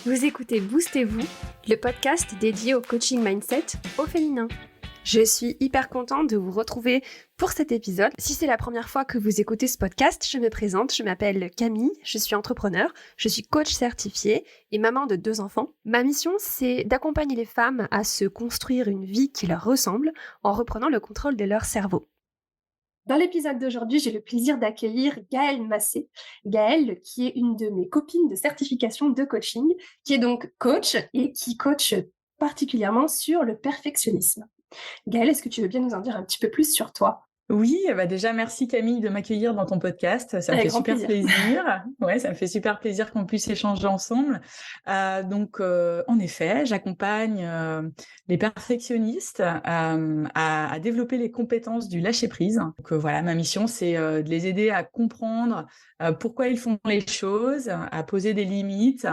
Vous écoutez Boostez-vous, le podcast dédié au coaching mindset au féminin. Je suis hyper contente de vous retrouver pour cet épisode. Si c'est la première fois que vous écoutez ce podcast, je me présente, je m'appelle Camille, je suis entrepreneur, je suis coach certifiée et maman de 2 enfants. Ma mission, c'est d'accompagner les femmes à se construire une vie qui leur ressemble en reprenant le contrôle de leur cerveau. Dans l'épisode d'aujourd'hui, j'ai le plaisir d'accueillir Gaëlle Massé. Gaëlle, qui est une de mes copines de certification de coaching, qui est donc coach et qui coach particulièrement sur le perfectionnisme. Gaëlle, est-ce que tu veux bien nous en dire un petit peu plus sur toi ? Oui, déjà merci Camille de m'accueillir dans ton podcast, ça me Avec fait grand super plaisir. Ouais, ça me fait super plaisir qu'on puisse échanger ensemble. En effet, j'accompagne les perfectionnistes à développer les compétences du lâcher-prise. Donc voilà, ma mission, c'est de les aider à comprendre pourquoi ils font les choses, à poser des limites,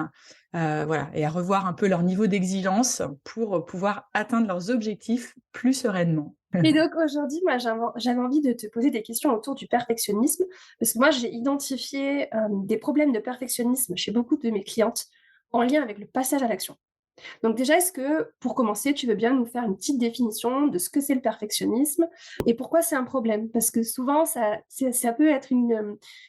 voilà, et à revoir un peu leur niveau d'exigence pour pouvoir atteindre leurs objectifs plus sereinement. Et donc aujourd'hui, moi, j'avais envie de te poser des questions autour du perfectionnisme, parce que moi, j'ai identifié des problèmes de perfectionnisme chez beaucoup de mes clientes en lien avec le passage à l'action. Donc déjà, est-ce que, pour commencer, tu veux bien nous faire une petite définition de ce que c'est le perfectionnisme et pourquoi c'est un problème ? Parce que souvent, ça peut être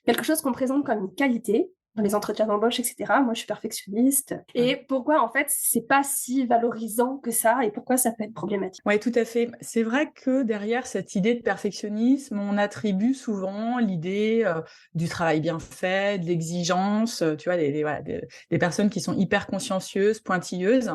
quelque chose qu'on présente comme une qualité dans les entretiens d'embauche, etc. Moi, je suis perfectionniste. Et pourquoi, en fait, c'est pas si valorisant que ça et pourquoi ça peut être problématique ? Ouais, tout à fait. C'est vrai que derrière cette idée de perfectionnisme, on attribue souvent l'idée du travail bien fait, de l'exigence, tu vois, des personnes qui sont hyper consciencieuses, pointilleuses.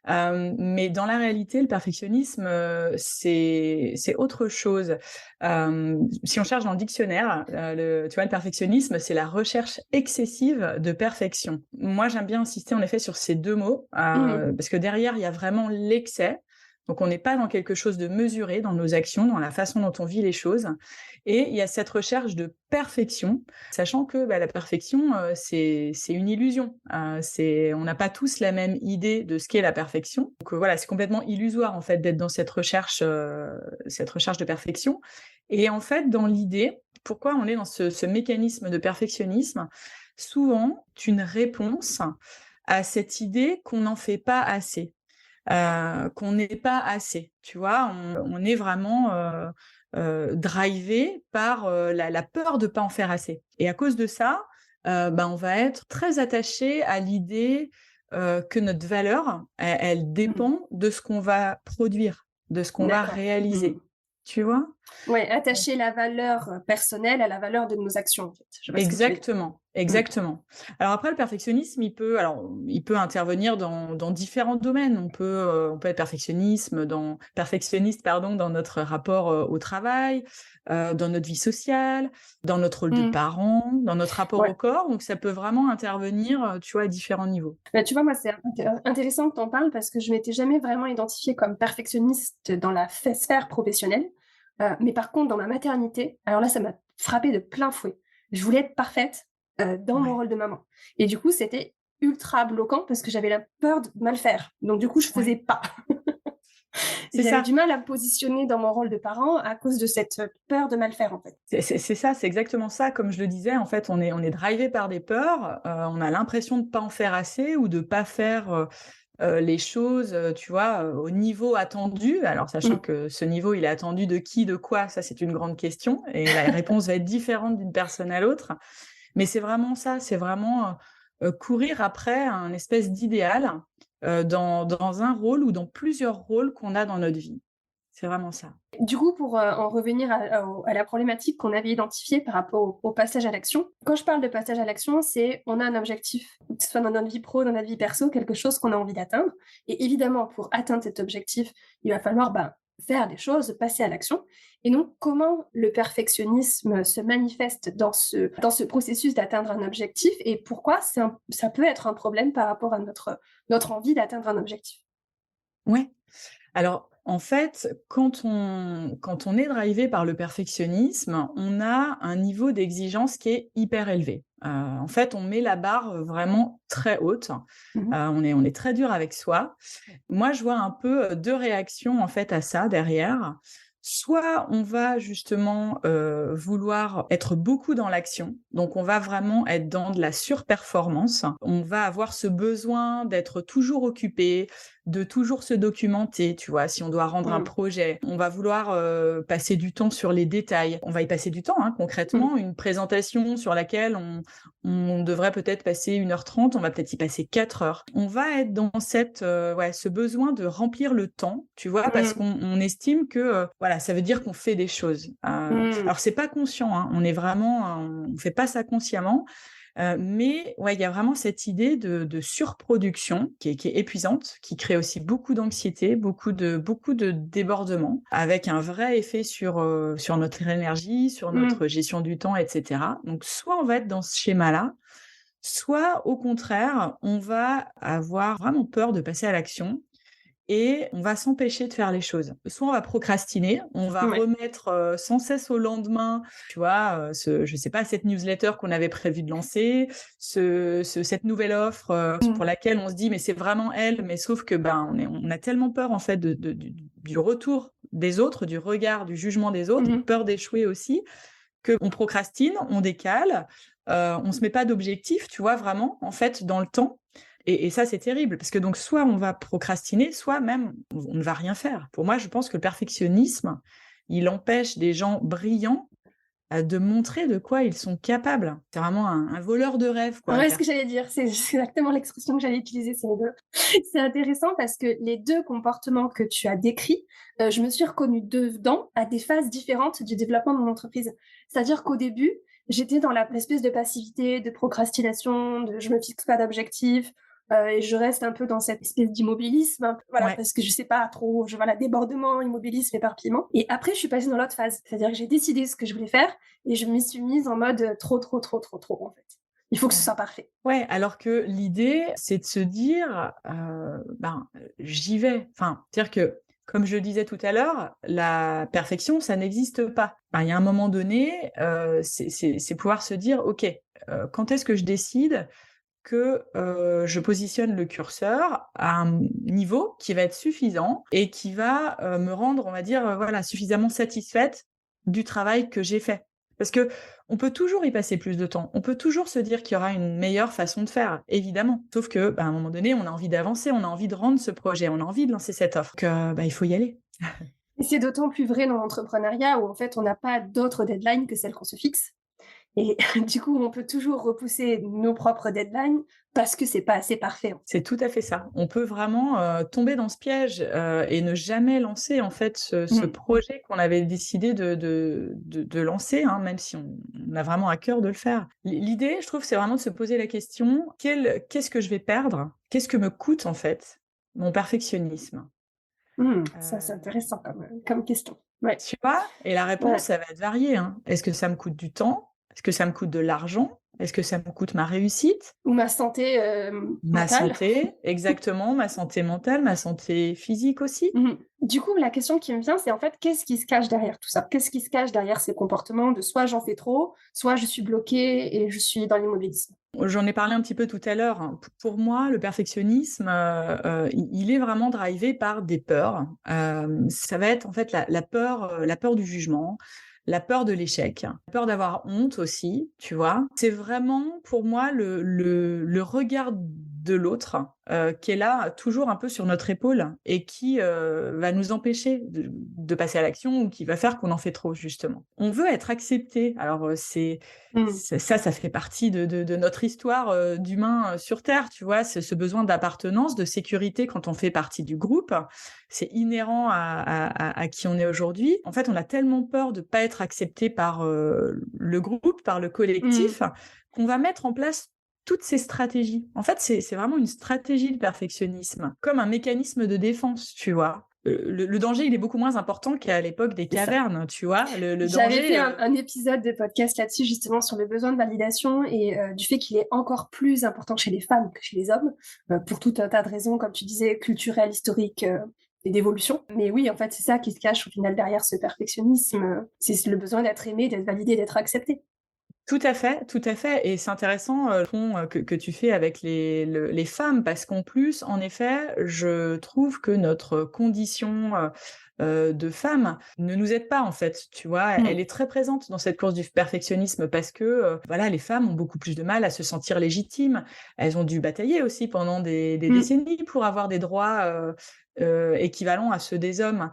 Mais dans la réalité, le perfectionnisme, c'est autre chose. Si on cherche dans le dictionnaire, tu vois, le perfectionnisme, c'est la recherche excessive de perfection. Moi, j'aime bien insister en effet sur ces deux mots, parce que derrière, il y a vraiment l'excès. Donc, on n'est pas dans quelque chose de mesuré dans nos actions, dans la façon dont on vit les choses. Et il y a cette recherche de perfection, sachant que la perfection, c'est une illusion. On n'a pas tous la même idée de ce qu'est la perfection. Donc voilà, c'est complètement illusoire en fait d'être dans cette recherche de perfection. Et en fait, dans l'idée, pourquoi on est dans ce mécanisme de perfectionnisme ? Souvent, c'est une réponse à cette idée qu'on n'en fait pas assez. Qu'on n'est pas assez, tu vois? On est vraiment drivé par la peur de pas en faire assez. Et à cause de ça, on va être très attaché à l'idée que notre valeur, elle dépend de ce qu'on va produire, de ce qu'on va D'accord. réaliser. Tu vois? Ouais, attacher la valeur personnelle à la valeur de nos actions, en fait. Je vois ce que tu veux dire. Exactement, exactement. Alors après, le perfectionnisme, il peut intervenir dans différents domaines. On peut être perfectionniste, pardon, dans notre rapport au travail, dans notre vie sociale, dans notre rôle de parent, dans notre rapport Ouais. au corps. Donc ça peut vraiment intervenir, tu vois, à différents niveaux. Bah, tu vois, moi, c'est intéressant que tu en parles parce que je m'étais jamais vraiment identifiée comme perfectionniste dans la sphère professionnelle. Mais par contre, dans ma maternité, alors là, ça m'a frappée de plein fouet. Je voulais être parfaite dans mon Ouais, rôle de maman. Et du coup, c'était ultra bloquant parce que j'avais la peur de mal faire. Donc, du coup, je faisais ouais, pas. c'est J'avais ça. du mal à me positionner dans mon rôle de parent à cause de cette peur de mal faire, en fait. C'est ça, c'est exactement ça. Comme je le disais, en fait, on est drivé par des peurs. On a l'impression de pas en faire assez ou de pas faire les choses, tu vois, au niveau attendu. Alors sachant que ce niveau, il est attendu de qui, de quoi, ça c'est une grande question et la réponse va être différente d'une personne à l'autre. Mais c'est vraiment ça, c'est vraiment courir après un espèce d'idéal dans un rôle ou dans plusieurs rôles qu'on a dans notre vie. C'est vraiment ça. Du coup, pour en revenir à la problématique qu'on avait identifiée par rapport au passage à l'action, quand je parle de passage à l'action, c'est on a un objectif, que ce soit dans notre vie pro, dans notre vie perso, quelque chose qu'on a envie d'atteindre. Et évidemment, pour atteindre cet objectif, il va falloir faire des choses, passer à l'action. Et donc, comment le perfectionnisme se manifeste dans ce processus d'atteindre un objectif et pourquoi ça peut être un problème par rapport à notre envie d'atteindre un objectif. Ouais. Alors, en fait, quand on est drivé par le perfectionnisme, on a un niveau d'exigence qui est hyper élevé. En fait, on met la barre vraiment très haute. On est très dur avec soi. Moi, je vois un peu 2 réactions, en fait, à ça derrière. Soit on va justement vouloir être beaucoup dans l'action, donc on va vraiment être dans de la surperformance. On va avoir ce besoin d'être toujours occupé, de toujours se documenter, tu vois, si on doit rendre un Mmh. projet. On va vouloir passer du temps sur les détails. On va y passer du temps, hein, Mmh. concrètement. Une présentation sur laquelle on devrait peut-être passer 1h30, on va peut-être y passer 4 heures. On va être dans ce besoin de remplir le temps, tu vois, parce Mmh. qu'on estime que voilà, ça veut dire qu'on fait des choses. Mmh. Alors c'est pas conscient, hein, on fait pas ça consciemment, mais ouais, il y a vraiment cette idée de surproduction qui est épuisante, qui crée aussi beaucoup d'anxiété, beaucoup de débordements, avec un vrai effet sur notre énergie, sur Mmh. notre gestion du temps, et cetera. Donc soit on va être dans ce schéma-là, soit au contraire, on va avoir vraiment peur de passer à l'action et on va s'empêcher de faire les choses. Soit on va procrastiner, on va Ouais. remettre, sans cesse au lendemain, tu vois, je sais pas, cette newsletter qu'on avait prévu de lancer, cette nouvelle offre, Mmh. pour laquelle on se dit: «Mais c'est vraiment elle», mais sauf que, ben, on a tellement peur en fait du retour des autres, du regard, du jugement des autres, Mmh. peur d'échouer aussi, qu'on procrastine, on décale, on se met pas d'objectif, tu vois, vraiment, en fait, dans le temps. Et ça, c'est terrible parce que donc soit on va procrastiner, soit même on ne va rien faire. Pour moi, je pense que le perfectionnisme, il empêche des gens brillants, de montrer de quoi ils sont capables. C'est vraiment un voleur de rêves, quoi, le Ouais, ce perf que j'allais dire, c'est exactement l'expression que j'allais utiliser, c'est les 2. C'est intéressant parce que les 2 comportements que tu as décrits, je me suis reconnue dedans à des phases différentes du développement de mon entreprise. C'est-à-dire qu'au début, j'étais dans la espèce de passivité, de procrastination, de je me fixe pas d'objectifs, et je reste un peu dans cette espèce d'immobilisme, voilà, ouais. parce que je sais pas trop, voilà, débordement, immobilisme, éparpillement et après je suis passée dans l'autre phase. C'est-à-dire que j'ai décidé ce que je voulais faire et je m'y suis mise en mode, trop, trop, trop, trop, trop, en fait. Il faut que ce soit parfait. Ouais, alors que l'idée, c'est de se dire, j'y vais. Enfin, c'est-à-dire que, comme je le disais tout à l'heure, la perfection, ça n'existe pas. Enfin, il y a un moment donné, c'est pouvoir se dire: «OK, quand est-ce que je décide que, je positionne le curseur à un niveau qui va être suffisant et qui va, me rendre, on va dire, voilà, suffisamment satisfaite du travail que j'ai fait. Parce que on peut toujours y passer plus de temps. On peut toujours se dire qu'il y aura une meilleure façon de faire, évidemment. Sauf que, à un moment donné, on a envie d'avancer, on a envie de rendre ce projet, on a envie de lancer cette offre, donc il faut y aller. Et c'est d'autant plus vrai dans l'entrepreneuriat où en fait on n'a pas d'autres deadlines que celles qu'on se fixe. Et du coup, on peut toujours repousser nos propres deadlines parce que c'est pas assez parfait. C'est tout à fait ça. On peut vraiment, tomber dans ce piège, et ne jamais lancer en fait ce Mmh. projet qu'on avait décidé de lancer, hein, même si on a vraiment à cœur de le faire. L'idée, je trouve, c'est vraiment de se poser la question: «Qu'est-ce que je vais perdre? Qu'est-ce que me coûte en fait mon perfectionnisme?» Mmh. Ça, c'est Heu, intéressant comme question. Ouais, Tu vois? Et la réponse, ouais. ça va être variée, hein. Est-ce que ça me coûte du temps? Est-ce que ça me coûte de l'argent? Est-ce que ça me coûte ma réussite? Ou ma santé, Ma mentale. santé, exactement, ma santé mentale, ma santé physique aussi. Mmh. Du coup, la question qui me vient, c'est en fait, qu'est-ce qui se cache derrière tout ça? Qu'est-ce qui se cache derrière ces comportements de soit j'en fais trop, soit je suis bloquée et je suis dans l'immobilisme? J'en ai parlé un petit peu tout à l'heure, hein. Pour moi, le perfectionnisme, il est vraiment drivé par des peurs. Ça va être en fait la peur du jugement, la peur de l'échec, la peur d'avoir honte aussi, tu vois? C'est vraiment pour moi le regard de l'autre, qui est là toujours un peu sur notre épaule et qui, va nous empêcher de passer à l'action ou qui va faire qu'on en fait trop justement. On veut être accepté, alors, Mmh. ça fait partie de notre histoire, d'humain, sur terre, tu vois? Ce besoin d'appartenance, de sécurité quand on fait partie du groupe, c'est inhérent à qui on est aujourd'hui. En fait, on a tellement peur de pas être accepté par, le groupe, par le Mmh. collectif, qu'on va mettre en place toutes ces stratégies. En fait, c'est vraiment une stratégie, le perfectionnisme, comme un mécanisme de défense, tu vois? Le danger, il est beaucoup moins important qu'à l'époque des C'est ça. cavernes, tu vois? Le J'avais fait danger, un épisode de podcast là-dessus, justement, sur le besoin de validation et du fait qu'il est encore plus important chez les femmes que chez les hommes, pour tout un tas de raisons, comme tu disais, culturelles, historiques, et d'évolution. Mais oui, en fait, c'est ça qui se cache au final derrière ce perfectionnisme, c'est le besoin d'être aimé, d'être validé, d'être accepté. tout à fait et c'est intéressant, le pont, que tu fais avec les femmes parce qu'en plus, en effet, je trouve que notre condition, de femmes ne nous aide pas en fait, tu vois? Elle est très présente dans cette course du perfectionnisme parce que, voilà, les femmes ont beaucoup plus de mal à se sentir légitimes. Elles ont dû batailler aussi pendant des Mmh. décennies pour avoir des droits, équivalents à ceux des hommes.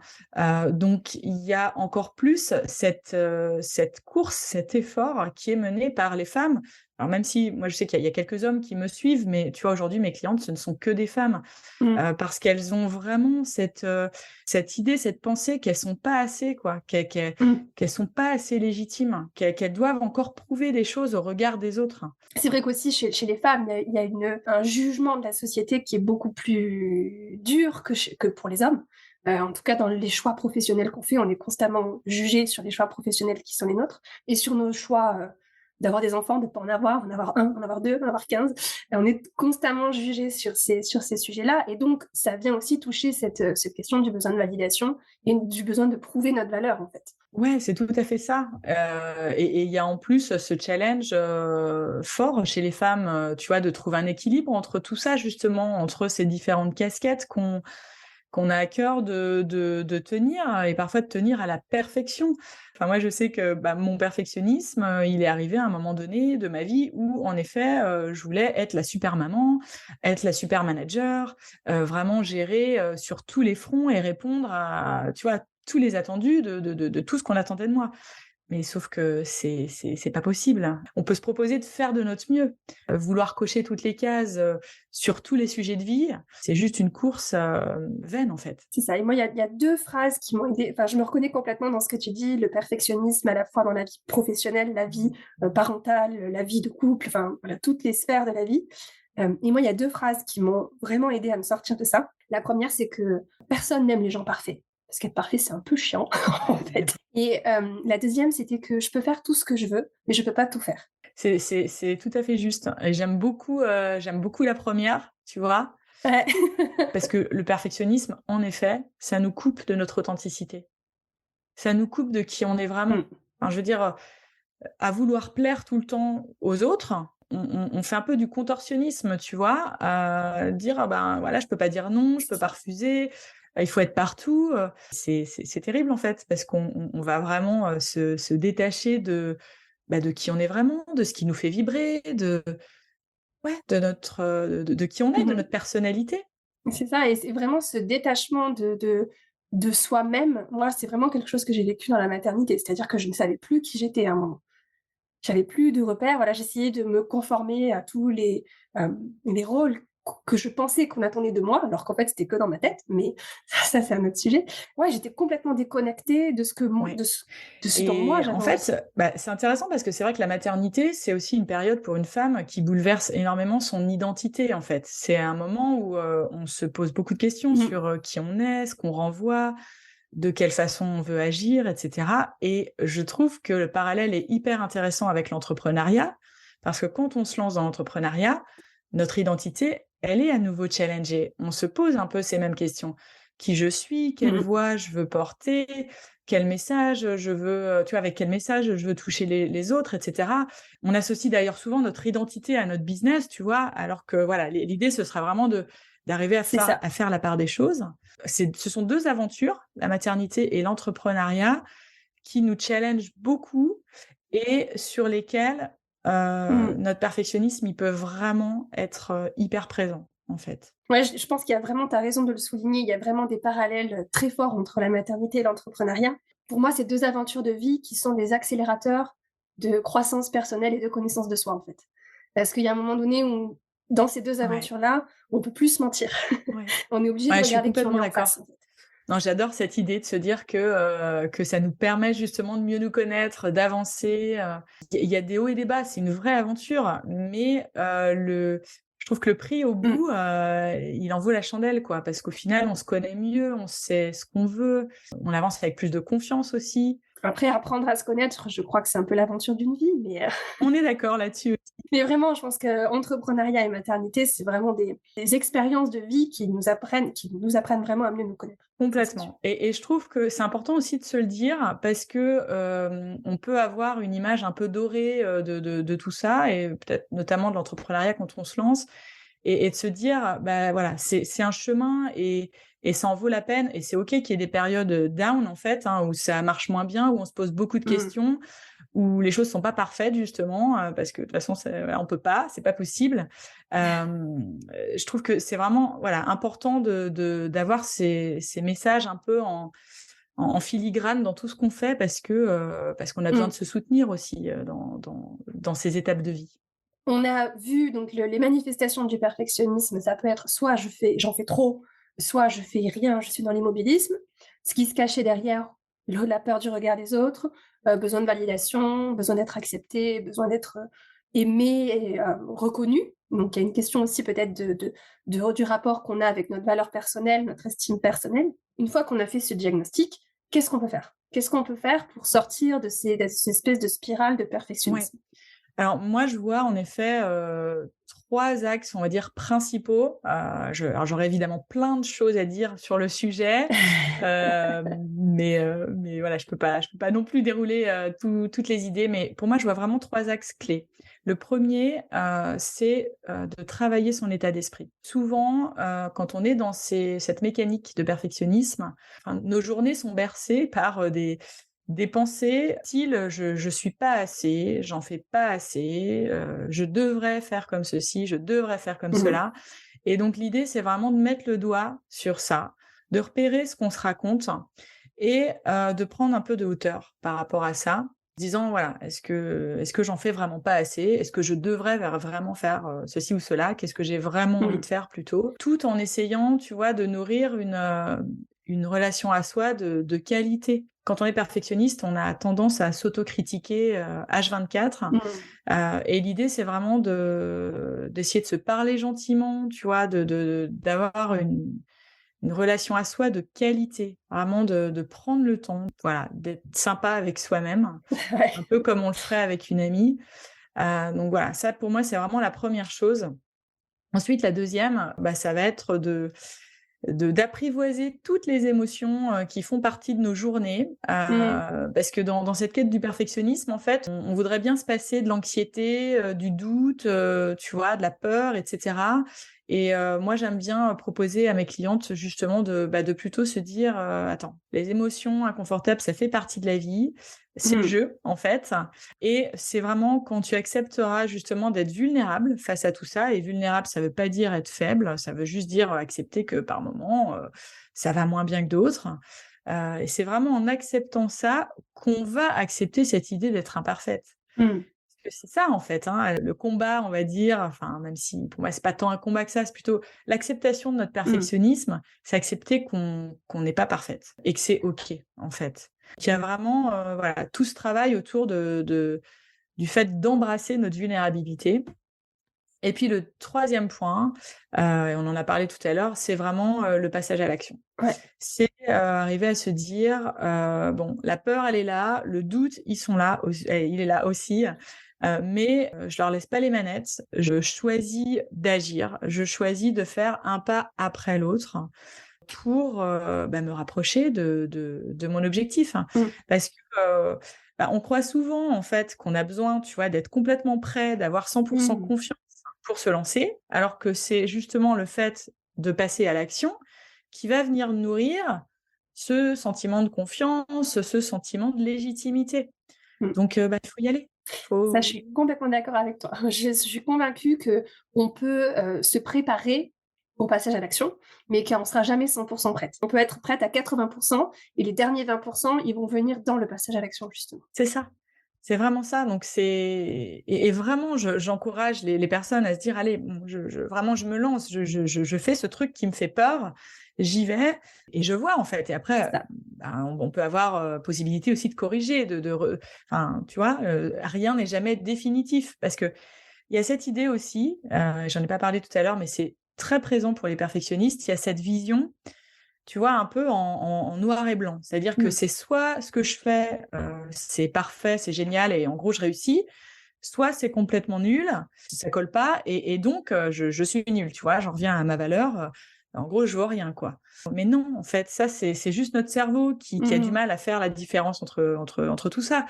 Donc il y a encore plus cette course, cet effort qui est mené par les femmes. Alors même si moi je sais qu'il y a quelques hommes qui me suivent, mais tu vois, aujourd'hui mes clientes, ce ne sont que des femmes, Mmh. parce qu'elles ont vraiment cette idée, cette pensée qu'elles sont pas assez quoi, Mmh. qu'elles sont pas assez légitimes, qu'elles doivent encore prouver des choses au regard des autres. C'est vrai qu'aussi chez les femmes, il y a un jugement de la société qui est beaucoup plus dur que pour les hommes. En tout cas, dans les choix professionnels qu'on fait, on est constamment jugé sur les choix professionnels qui sont les nôtres et sur nos choix, d'avoir des enfants, de ne pas en avoir un, en avoir 2, en avoir 15. Et on est constamment jugé sur ces sujets-là et donc ça vient aussi toucher cette question du besoin de validation et du besoin de prouver notre valeur, en fait. Ouais, c'est tout à fait ça, et il y a en plus ce challenge, fort chez les femmes, tu vois, de trouver un équilibre entre tout ça justement, entre ces différentes casquettes qu'on a à cœur de tenir et parfois de tenir à la perfection. Enfin moi je sais que, bah, mon perfectionnisme, il est arrivé à un moment donné de ma vie où en effet, je voulais être la super maman, être la super manager, vraiment gérer, sur tous les fronts et répondre à, tu vois, tous les attendus de tout ce qu'on attendait de moi. Mais sauf que c'est pas possible. On peut se proposer de faire de notre mieux. Vouloir cocher toutes les cases, sur tous les sujets de vie, c'est juste une course, vaine, en fait. C'est ça et moi, il y a 2 phrases qui m'ont aidée, enfin, je me reconnais complètement dans ce que tu dis, le perfectionnisme à la fois dans la vie professionnelle, la vie, parentale, la vie de couple, enfin, voilà, toutes les sphères de la vie. Et moi, il y a 2 phrases qui m'ont vraiment aidée à me sortir de ça. La première, c'est que personne n'aime les gens parfaits, parce qu'être parfait, c'est un peu chiant, en fait. Et la deuxième, c'était que je peux faire tout ce que je veux, mais je peux pas tout faire. C'est tout à fait juste et j'aime beaucoup la première, tu vois? Ouais. Parce que le perfectionnisme, en effet, ça nous coupe de notre authenticité. Ça nous coupe de qui on est vraiment. Mmh. Enfin, je veux dire, à vouloir plaire tout le temps aux autres, on fait un peu du contorsionnisme, tu vois? Dire: «Ah ben, voilà, je peux pas dire non, je C'est peux pas ça. refuser, il faut être partout», c'est terrible, en fait, parce qu'on va vraiment, se détacher bah, de qui on est vraiment, de ce qui nous fait vibrer, ouais, de notre, de qui on est, Mmh de mh. notre personnalité. C'est ça et c'est vraiment ce détachement de soi-même. Moi, c'est vraiment quelque chose que j'ai vécu dans la maternité, c'est-à-dire que je ne savais plus qui j'étais à un moment. J'avais plus de repères, voilà, j'essayais de me conformer à tous les rôles que je pensais qu'on attendait de moi, alors qu'en fait, c'était que dans ma tête, mais ça, c'est un autre sujet. Ouais, j'étais complètement déconnectée de ce que mon Ouais. de ce dont moi Et en j'avais fait, envie. bah, c'est intéressant parce que c'est vrai que la maternité, c'est aussi une période pour une femme qui bouleverse énormément son identité, en fait. C'est un moment où, on se pose beaucoup de questions Mmh. sur, qui on est, ce qu'on renvoie, de quelle façon on veut agir, et cetera. Et je trouve que le parallèle est hyper intéressant avec l'entrepreneuriat, parce que quand on se lance dans l'entrepreneuriat, notre identité, elle est à nouveau challengée. On se pose un peu ces mêmes questions. Qui je suis? Mmh Quelle mh. voix je veux porter? Quel message je veux, tu vois, avec quel message je veux toucher les autres, et cetera. On associe d'ailleurs souvent notre identité à notre business, tu vois? Alors que voilà, l'idée, ce serait vraiment d'arriver C'est ça. à faire la part des choses. Ce sont 2 aventures, la maternité et l'entrepreneuriat, qui nous challengent beaucoup et sur lesquelles, Mmh. notre perfectionnisme, il peut vraiment être, hyper présent, en fait. Ouais, je pense qu'il y a vraiment, tu as raison de le souligner, il y a vraiment des parallèles, très forts entre la maternité et l'entrepreneuriat. Pour moi, c'est 2 aventures de vie qui sont des accélérateurs de croissance personnelle et de connaissance de soi, en fait. Parce qu'il y a un moment donné où, dans ces 2 Ouais, aventures-là, on peut plus se mentir. ouais. On est obligé de Ouais, je suis regarder qui on complètement est en d'accord. face, en fait. Non, j'adore cette idée de se dire que ça nous permet justement de mieux nous connaître, d'avancer, il y a des hauts et des bas, c'est une vraie aventure, mais le je trouve que le prix au Mmh. bout, il en vaut la chandelle, quoi. Parce qu'au final, on se connaît mieux, on sait ce qu'on veut, on avance avec plus de confiance aussi. Après, apprendre à se connaître, je crois que c'est un peu l'aventure d'une vie, mais On est d'accord là-dessus. mais vraiment, je pense qu'entrepreneuriat et maternité, c'est vraiment des expériences de vie qui nous apprennent vraiment à mieux nous connaître. Ça, c'est sûr. Complètement et je trouve que c'est important aussi de se le dire parce que, on peut avoir une image un peu dorée, de tout ça et peut-être notamment de l'entrepreneuriat quand on se lance et de se dire: «Bah, voilà, c'est un chemin» et et ça en vaut la peine. Et c'est OK qu'il y ait des périodes down, en fait, hein, où ça marche moins bien, où on se pose beaucoup de questions, où les choses sont pas parfaites, justement, parce que de toute façon, voilà, on peut pas, c'est pas possible. Je trouve que c'est vraiment, voilà, important d'avoir ces messages un peu en filigrane dans tout ce qu'on fait, parce qu'on a besoin de se soutenir aussi dans ces étapes de vie. On a vu donc les manifestations du perfectionnisme, ça peut être soit j'en fais trop, soit je fais rien, je suis dans l'immobilisme. Ce qui se cachait derrière, la peur du regard des autres, besoin de validation, besoin d'être accepté, besoin d'être aimé et reconnu. Donc il y a une question aussi peut-être du rapport qu'on a avec notre valeur personnelle, notre estime personnelle. Une fois qu'on a fait ce diagnostic, qu'est-ce qu'on peut faire? Qu'est-ce qu'on peut faire pour sortir de cette espèce de spirale de Ouais. perfectionnisme? Alors moi, je vois en effet, 3 axes, on va dire, principaux. Alors j'aurais évidemment plein de choses à dire sur le sujet, mais voilà, je peux pas non plus dérouler, toutes les idées, mais pour moi, je vois vraiment 3 axes clés. Le premier, c'est, de travailler son état d'esprit. Souvent, quand on est dans cette mécanique de perfectionnisme, enfin, nos journées sont bercées par, des pensées style: «Je suis pas assez, j'en fais pas assez, je devrais faire comme ceci, je devrais faire comme Mmh. cela», et donc l'idée, c'est vraiment de mettre le doigt sur ça, de repérer ce qu'on se raconte et de prendre un peu de hauteur par rapport à ça, disant: «Voilà, est-ce que j'en fais vraiment pas assez? Est-ce que je devrais vraiment faire, ceci ou cela? Qu'est-ce que j'ai vraiment envie Mmh. de faire plutôt?» Tout en essayant, tu vois, de nourrir une relation à soi de qualité. Quand on est perfectionniste, on a tendance à s'autocritiquer, H24, Mmh. et l'idée, c'est vraiment d'essayer de se parler gentiment, tu vois? D'avoir une relation à soi de qualité, vraiment de prendre le temps, voilà, d'être sympa avec soi-même, un Ouais. peu comme on le ferait avec une amie. Donc voilà, ça pour moi, c'est vraiment la première chose. Ensuite, la deuxième, bah, ça va être d'apprivoiser toutes les émotions, qui font partie de nos journées, Mmh. parce que dans cette quête du perfectionnisme, en fait, on voudrait bien se passer de l'anxiété, du doute, tu vois, de la peur, et cetera, et moi, j'aime bien, proposer à mes clientes justement de plutôt se dire: «Attends, les émotions inconfortables, ça fait partie de la vie, c'est le Mmh. jeu, en fait, et c'est vraiment quand tu accepteras justement d'être vulnérable face à tout ça», et vulnérable, ça veut pas dire être faible, ça veut juste dire, accepter que par moment, ça va moins bien que d'autres. Et c'est vraiment en acceptant ça qu'on va accepter cette idée d'être imparfaite. Mmh. Parce que c'est ça en fait, hein, le combat, on va dire, enfin même si pour moi c'est pas tant un combat que ça, c'est plutôt l'acceptation de notre Mmh. perfectionnisme, c'est accepter qu'on n'est pas parfaite et que c'est OK, en fait. Qu'il y a vraiment, voilà, tout ce travail autour du fait d'embrasser notre vulnérabilité. Et puis le troisième point, et on en a parlé tout à l'heure, c'est vraiment, le passage à l'action. Ouais. C'est, arriver à se dire, «Bon, la peur, elle est là, le doute, il est là aussi, mais je leur laisse pas les manettes. Je choisis d'agir, je choisis de faire un pas après l'autre pour, bah, me rapprocher de mon objectif». Mmh. Parce que, bah, on croit souvent, en fait, qu'on a besoin, tu vois, d'être complètement prêt, d'avoir 100 Mmh. confiance pour se lancer, alors que c'est justement le fait de passer à l'action qui va venir nourrir ce sentiment de confiance, ce sentiment de légitimité. Mmh. Donc, bah, il faut y aller. Ça, je Faut suis complètement d'accord avec toi. Je suis convaincue qu'on peut, se préparer au passage à l'action, mais qu'on ne sera jamais 100 prête. On peut être prête à 80 et les derniers 20 ils vont venir dans le passage à l'action, justement. c'est ça. C'est vraiment ça, donc c'est et vraiment j'encourage les personnes à se dire: «Allez, bon, vraiment je me lance, je fais ce truc qui me fait peur, j'y vais et je vois en fait», et C'est après, ça. ben, on peut avoir, possibilité aussi de corriger, enfin, tu vois? Rien n'est jamais définitif parce qu'il y a cette idée aussi, j'en ai pas parlé tout à l'heure, mais c'est très présent pour les perfectionnistes, il y a cette vision, tu vois, un peu en noir et blanc. C'est-à-dire que Mmh. c'est soit ce que je fais, c'est parfait, c'est génial et en gros je réussis, soit c'est complètement nul, ça colle pas et donc je suis nul, tu vois? J'en reviens à ma valeur, en gros je vaux rien, quoi. Mais non, en fait, ça c'est juste notre cerveau qui a du Mmh. mal à faire la différence entre tout ça,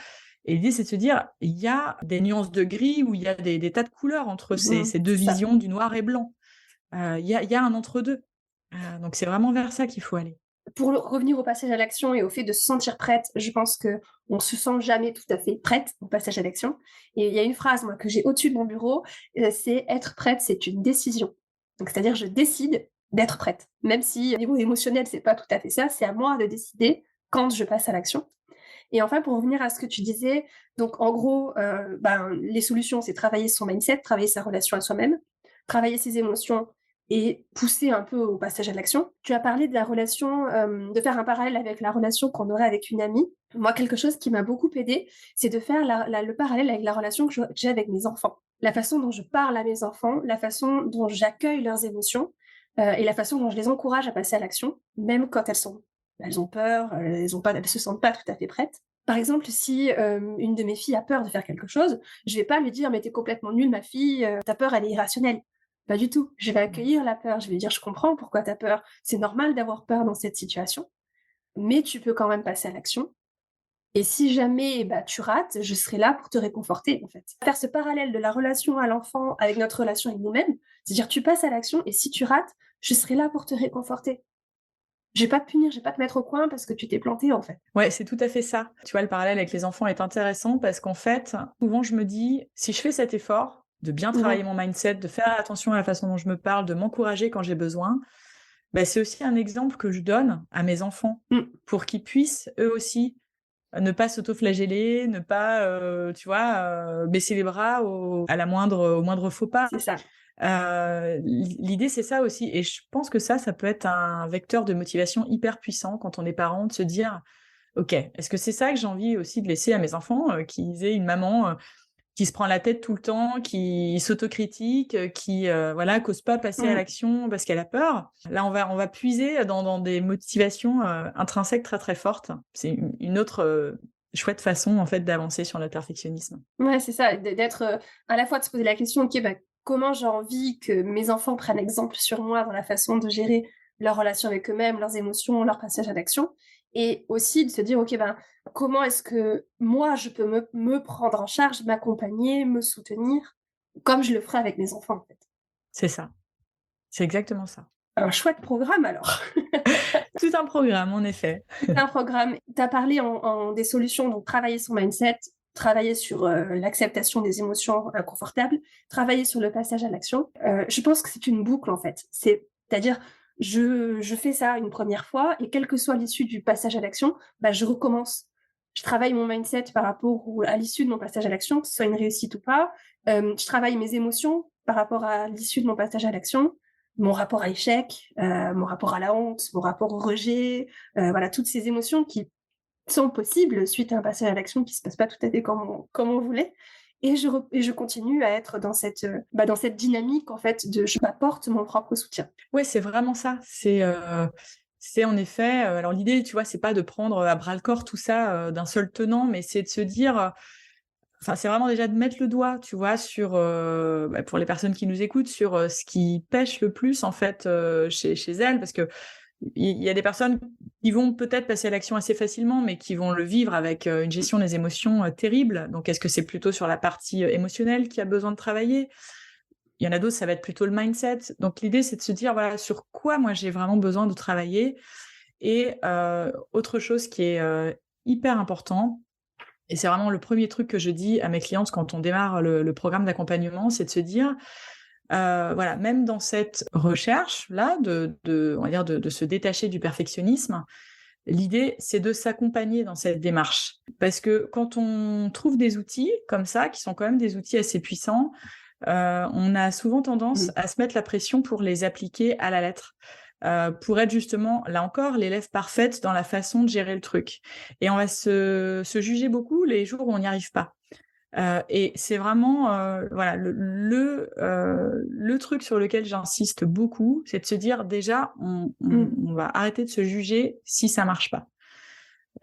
et l'idée c'est de se dire: il y a des nuances de gris ou il y a des tas de couleurs entre ces Mmh. ces 2 C'est ça. visions du noir et blanc. Il y a un entre 2. Donc c'est vraiment vers ça qu'il faut aller. Pour revenir au passage à l'action et au fait de se sentir prête, je pense qu'on se sent jamais tout à fait prête au passage à l'action. Et il y a une phrase, moi, que j'ai au-dessus de mon bureau, c'est: «Être prête, c'est une décision». Donc c'est-à-dire je décide d'être prête. Même si au niveau émotionnel, c'est pas tout à fait ça, c'est à moi de décider quand je passe à l'action. Et enfin, pour revenir à ce que tu disais, donc en gros, les solutions, c'est travailler son mindset, travailler sa relation à soi-même, travailler ses émotions et pousser un peu au passage à l'action. Tu as parlé de la relation, de faire un parallèle avec la relation qu'on aurait avec une amie. Moi, quelque chose qui m'a beaucoup aidée, c'est de faire le parallèle avec la relation que j'ai avec mes enfants. La façon dont je parle à mes enfants, la façon dont j'accueille leurs émotions, et la façon dont je les encourage à passer à l'action, même quand elles ont peur, elles se sentent pas tout à fait prêtes. Par exemple, si, une de mes filles a peur de faire quelque chose, je vais pas lui dire: «Mais tu es complètement nulle ma fille, ta peur elle est irrationnelle». Pas du tout. Je vais Ouais. accueillir la peur, je vais lui dire: «Je comprends pourquoi tu as peur. C'est normal d'avoir peur dans cette situation, mais tu peux quand même passer à l'action et si jamais, tu rates, je serai là pour te réconforter», en fait. Faire ce parallèle de la relation à l'enfant avec notre relation avec nous-mêmes, c'est-à-dire tu passes à l'action et si tu rates, je serai là pour te réconforter. Je vais pas te punir, je vais pas te mettre au coin parce que tu t'es planté, en fait. Ouais, c'est tout à fait ça. Tu vois, le parallèle avec les enfants est intéressant parce qu'en fait, souvent je me dis: «Si je fais cet effort de bien travailler Ouais. mon mindset, de faire attention à la façon dont je me parle, de m'encourager quand j'ai besoin», c'est aussi un exemple que je donne à mes enfants Mmh. pour qu'ils puissent, eux aussi, ne pas s'autoflageller, ne pas, tu vois, baisser les bras au moindre faux pas. C'est ça. L'idée, c'est ça aussi et je pense que ça peut être un vecteur de motivation hyper puissant quand on est parent, de se dire: «OK, est-ce que c'est ça que j'ai envie aussi de laisser à mes enfants, qu'ils aient une maman, qui se prend la tête tout le temps, qui s'autocritique, qui, voilà, qu'ose pas passer à Mmh. l'action parce qu'elle a peur». Là, on va puiser dans des motivations, intrinsèques très, très fortes. C'est une autre, chouette façon, en fait, d'avancer sur le perfectionnisme. Ouais, c'est ça, d'être, à la fois de se poser la question: «OK, comment j'ai envie que mes enfants prennent exemple sur moi dans la façon de gérer leur relation avec eux-mêmes, leurs émotions, leur passage à l'action?» et aussi de se dire: «OK, comment est-ce que moi je peux me prendre en charge, m'accompagner, me soutenir, comme je le ferais avec mes enfants, en fait?» C'est ça, c'est exactement ça. Un chouette programme alors! Tout un programme, en effet. Tout un programme. Tu as parlé en des solutions, donc travailler son mindset, travailler sur, l'acceptation des émotions inconfortables, travailler sur le passage à l'action. Je pense que c'est une boucle, en fait. C'est-à-dire, je fais ça une première fois et quelle que soit l'issue du passage à l'action, je recommence. Je travaille mon mindset par rapport à l'issue de mon passage à l'action, que ce soit une réussite ou pas. Je travaille mes émotions par rapport à l'issue de mon passage à l'action, mon rapport à l'échec, mon rapport à la honte, mon rapport au rejet, voilà, toutes ces émotions qui sont possibles suite à un passage à l'action qui se passe pas tout à fait comme on voulait et je continue à être dans cette dynamique en fait de je m'apporte mon propre soutien. Ouais, c'est vraiment ça. C'est en effet, alors l'idée, tu vois, c'est pas de prendre, à bras le corps tout ça, d'un seul tenant, mais c'est de se dire, enfin, c'est vraiment déjà de mettre le doigt, tu vois, sur, pour les personnes qui nous écoutent, sur, ce qui pèche le plus en fait, chez elles. Parce qu'il y a des personnes qui vont peut-être passer à l'action assez facilement, mais qui vont le vivre avec, une gestion des émotions, terrible. Donc est-ce que c'est plutôt sur la partie, émotionnelle qui a besoin de travailler? Il y en a d'autres, ça va être plutôt le mindset. Donc l'idée, c'est de se dire: «Voilà, sur quoi moi j'ai vraiment besoin de travailler?» et autre chose qui est, hyper important et c'est vraiment le premier truc que je dis à mes clientes quand on démarre le programme d'accompagnement, c'est de se dire, voilà, même dans cette recherche-là on va dire de se détacher du perfectionnisme, l'idée, c'est de s'accompagner dans cette démarche. Parce que quand on trouve des outils comme ça, qui sont quand même des outils assez puissants, on a souvent tendance Mmh. à se mettre la pression pour les appliquer à la lettre, pour être justement, là encore, l'élève parfaite dans la façon de gérer le truc. Et on va se juger beaucoup les jours où on n'y arrive pas. Et c'est vraiment, voilà, le truc sur lequel j'insiste beaucoup, c'est de se dire déjà, Mmh. on va arrêter de se juger si ça marche pas.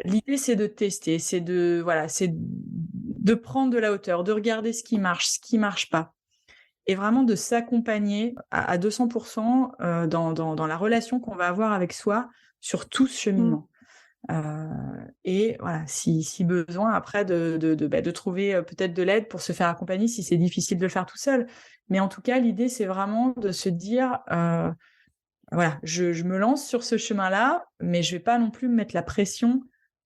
L'idée, c'est de tester, c'est de voilà, c'est de prendre de la hauteur, de regarder ce qui marche pas et vraiment de s'accompagner à 200 dans la relation qu'on va avoir avec soi sur tout ce Mmh. cheminement. Heu et voilà, si besoin après de trouver, peut-être de l'aide pour se faire accompagner si c'est difficile de le faire tout seul. Mais en tout cas, l'idée, c'est vraiment de se dire, voilà, je me lance sur ce chemin-là, mais je vais pas non plus me mettre la pression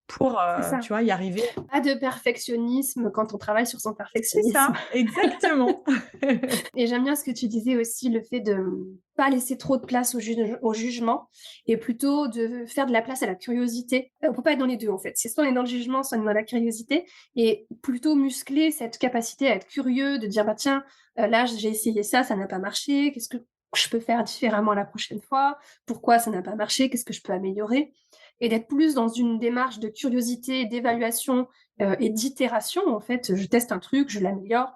pour, C'est ça. tu vois, y arriver. Pas de perfectionnisme quand on travaille sur son C'est perfectionnisme. ça, exactement. Et j'aime bien ce que tu disais aussi, le fait de pas laisser trop de place au jugement et plutôt de faire de la place à la curiosité. On peut pas être dans les deux en fait. C'est soit on est dans le jugement, soit on est dans la curiosité et plutôt muscler cette capacité à être curieux, de dire bah tiens, là j'ai essayé ça, ça n'a pas marché, qu'est-ce que je peux faire différemment la prochaine fois? Pourquoi ça n'a pas marché? Qu'est-ce que je peux améliorer? Et d'être plus dans une démarche de curiosité, d'évaluation, et d'itération en fait. Je teste un truc, je l'améliore.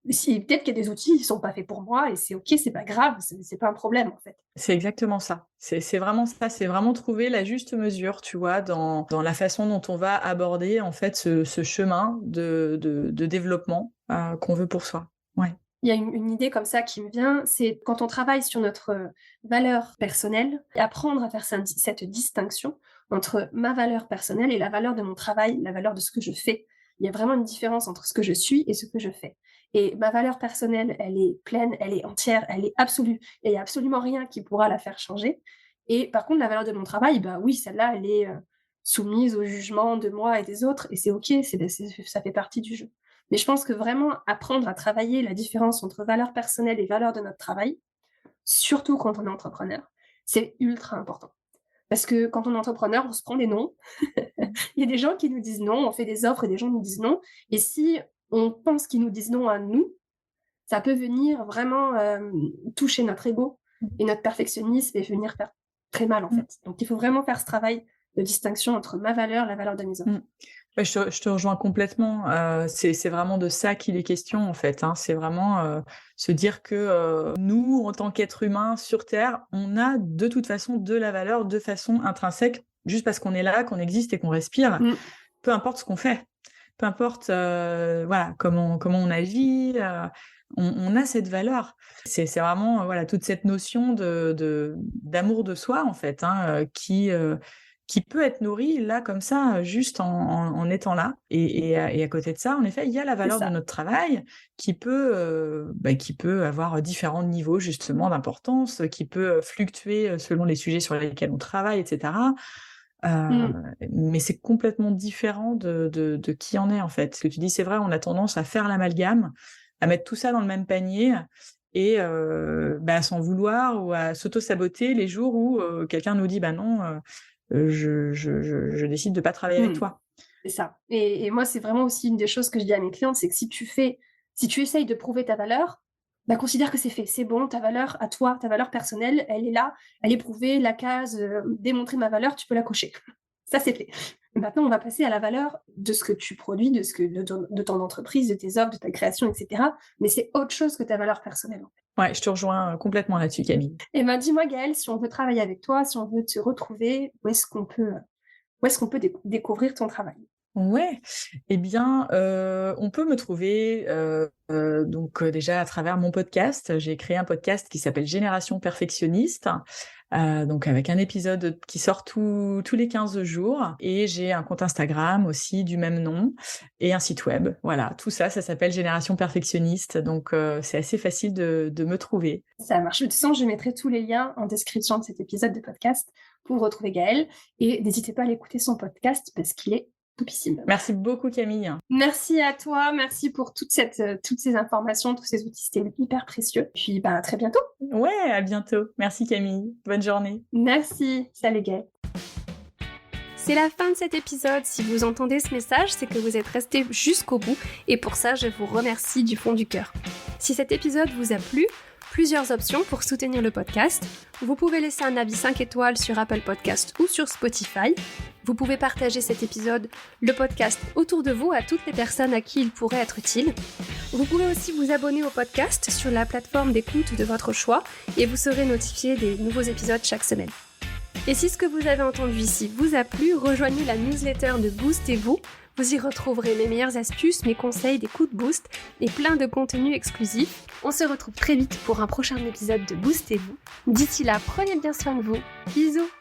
Si peut-être qu'il y a des outils, ils sont pas faits pour moi et c'est OK, c'est pas grave, c'est pas un problème, en fait. C'est exactement ça. C'est vraiment ça, c'est vraiment trouver la juste mesure, tu vois, dans la façon dont on va aborder, en fait, ce chemin de développement, qu'on veut pour soi. Ouais. Il y a une idée comme ça qui me vient, c'est quand on travaille sur notre, valeur personnelle, apprendre à faire cette distinction entre ma valeur personnelle et la valeur de mon travail, la valeur de ce que je fais. Il y a vraiment une différence entre ce que je suis et ce que je fais et ma valeur personnelle, elle est pleine, elle est entière, elle est absolue et il y a absolument rien qui pourra la faire changer et par contre la valeur de mon travail, bah, oui, celle-là, elle est, soumise au jugement de moi et des autres et c'est OK, ça fait partie du jeu. Mais je pense que vraiment apprendre à travailler la différence entre valeur personnelle et valeur de notre travail, surtout quand on est entrepreneur, c'est ultra important. Parce que quand on est entrepreneur, on se prend des noms. Il y a des gens qui nous disent non, on fait des offres et des gens nous disent non. Et si on pense qu'ils nous disent non à nous, ça peut venir vraiment toucher notre ego et notre perfectionnisme et venir faire très mal en Mmh. fait. Donc il faut vraiment faire ce travail de distinction entre ma valeur et la valeur de mes offres. Mmh. Ouais, je te rejoins complètement, c'est vraiment de ça qu'il est question, en fait, hein. C'est vraiment, se dire que, nous, en tant qu'êtres humains sur terre, on a de toute façon de la valeur de façon intrinsèque, juste parce qu'on est là, qu'on existe et qu'on respire, Mmh, peu importe ce qu'on fait. Peu importe, voilà, comment on agit, on a cette valeur. C'est vraiment, voilà, toute cette notion d'amour de soi, en fait, hein, qui peut être nourrie là, comme ça, juste en étant là et à côté de ça, en effet, il y a la c'est valeur de ça. notre travail qui peut avoir différents niveaux justement d'importance, qui peut, fluctuer, selon les sujets sur lesquels on travaille et cetera. Mmh. Mais c'est complètement différent de qui en est, en fait. Ce que tu dis, c'est vrai, on a tendance à faire l'amalgame, à mettre tout ça dans le même panier et à s'en vouloir ou à s'auto-saboter les jours où, quelqu'un nous dit: «Bah non, je décide de pas travailler avec Mmh. toi». C'est ça et moi, c'est vraiment aussi une des choses que je dis à mes clientes, c'est que si tu essayes de prouver ta valeur, bah, considère que c'est fait. C'est bon, ta valeur à toi, ta valeur personnelle, elle est là, elle est prouvée, la case, «Démontrer ma valeur», tu peux la cocher. Ça, c'est fait. Maintenant, on va passer à la valeur de ce que tu produis, de ton entreprise, de tes offres, de ta création et cetera, mais c'est autre chose que ta valeur personnelle, en fait. Ouais, je te rejoins, complètement là-dessus, Camille. Et ben, dis-moi, Gaëlle, si on veut travailler avec toi, si on veut te retrouver, où est-ce qu'on peut découvrir ton travail? Ouais, eh bien, on peut me trouver, donc, déjà à travers mon podcast. J'ai créé un podcast qui s'appelle Génération Perfectionniste, donc avec un épisode qui sort tous les 15 jours et j'ai un compte Instagram aussi du même nom et un site web. Voilà, tout ça, ça s'appelle Génération Perfectionniste, donc c'est assez facile de me trouver. Ça marche. De toute façon, je mettrai tous les liens en description de cet épisode de podcast pour retrouver Gaël. Et n'hésitez pas à l'écouter son podcast parce qu'il est topissime. Merci beaucoup Camille. Merci à toi, merci pour toutes ces informations, tous ces outils, c'était hyper précieux. Puis bah, à très bientôt. Ouais, à bientôt. Merci Camille. Bonne journée. Merci, salut Gaël. C'est la fin de cet épisode. Si vous entendez ce message, c'est que vous êtes resté jusqu'au bout et pour ça, je vous remercie du fond du cœur. Si cet épisode vous a plu, plusieurs options pour soutenir le podcast. Vous pouvez laisser un avis 5 étoiles sur Apple Podcast ou sur Spotify. Vous pouvez partager cet épisode, le podcast, autour de vous à toutes les personnes à qui il pourrait être utile. Vous pouvez aussi vous abonner au podcast sur la plateforme d'écoute de votre choix et vous serez notifié des nouveaux épisodes chaque semaine. Et si ce que vous avez entendu ici vous a plu, rejoignez la newsletter de Boostez-vous. Vous y retrouverez mes meilleures astuces, mes conseils, des coups de boost et plein de contenus exclusifs. On se retrouve très vite pour un prochain épisode de Boostez-vous. D'ici là, prenez bien soin de vous. Bisous!